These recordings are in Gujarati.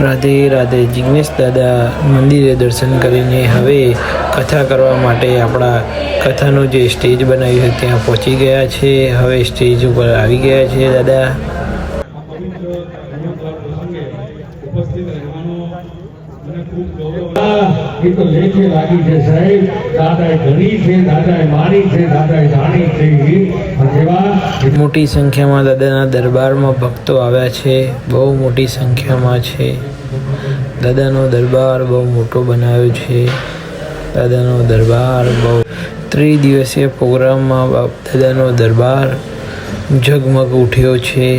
રાધે રાધે. જિગ્નેશ દાદા મંદિરે દર્શન કરીને હવે કથા કરવા માટે આપણા કથાનું જે સ્ટેજ બનાવ્યું છે ત્યાં પહોંચી ગયા છે. હવે સ્ટેજ ઉપર આવી ગયા છે દાદા. મોટી સંખ્યામાં દાદાના દરબારમાં ભક્તો આવ્યા છે. બહુ મોટી સંખ્યામાં છે. દાદાનો દરબાર બહુ મોટો બનાવ્યો છે. દાદાનો દરબાર બહુ ત્રિદિવસીય પ્રોગ્રામમાં દાદાનો દરબાર ઝગમગ ઉઠ્યો છે.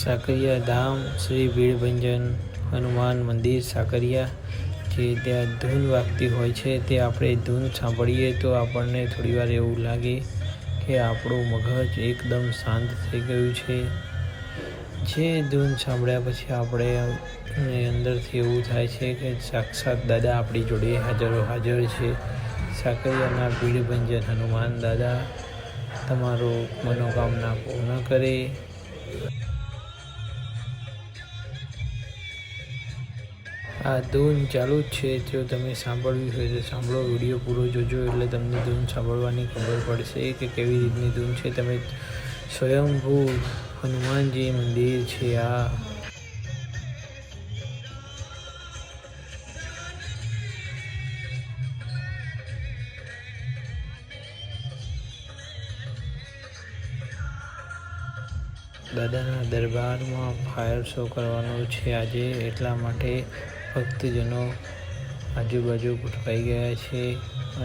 સાકરિયા ધામ શ્રી ભીડભંજન હનુમાન મંદિર સાકરિયા, જે ત્યાં ધૂન વાગતી હોય છે તે આપણે ધૂન સાંભળીએ તો આપણને થોડીવાર એવું લાગે કે આપણું મગજ એકદમ શાંત થઈ ગયું છે. જે ધૂન સાંભળ્યા પછી આપણે અંદરથી એવું થાય છે કે સાક્ષાત દાદા આપણી જોડે હાજર છે. સાકરિયાના ભીડભંજન હનુમાન દાદા તમારું મનોકામના પૂર્ણ કરે. આ ધૂન ચાલુ જ છે. જો તમે સાંભળવી હોય તો સાંભળો, વિડીયો પૂરો જોજો એટલે તમને ધૂન સાંભળવાની ખબર પડશે કે કેવી રીતની ધૂન છે. તમે સ્વયંભૂ હનુમાનજી મંદિર છે આ. દાદાના દરબારમાં ફાયર શો કરવાનો છે આજે, એટલા માટે ભક્તજનો આજુબાજુ ગોઠવાઈ ગયા છે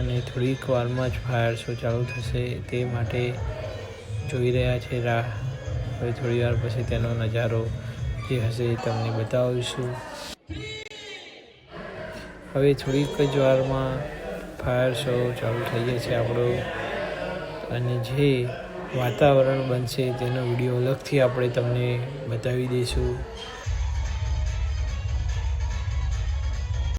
અને થોડીક વારમાં જ ફાયર શો ચાલુ થશે તે માટે જોઈ રહ્યા છે રાહ. હવે થોડી વાર પછી તેનો નજારો જે હશે એ તમને બતાવીશું. હવે થોડીક જ વારમાં ફાયર શો ચાલુ થઈ જશે આપણો, અને જે વાતાવરણ બનશે તેનો વિડીયો અલગથી આપણે તમને બતાવી દઈશું.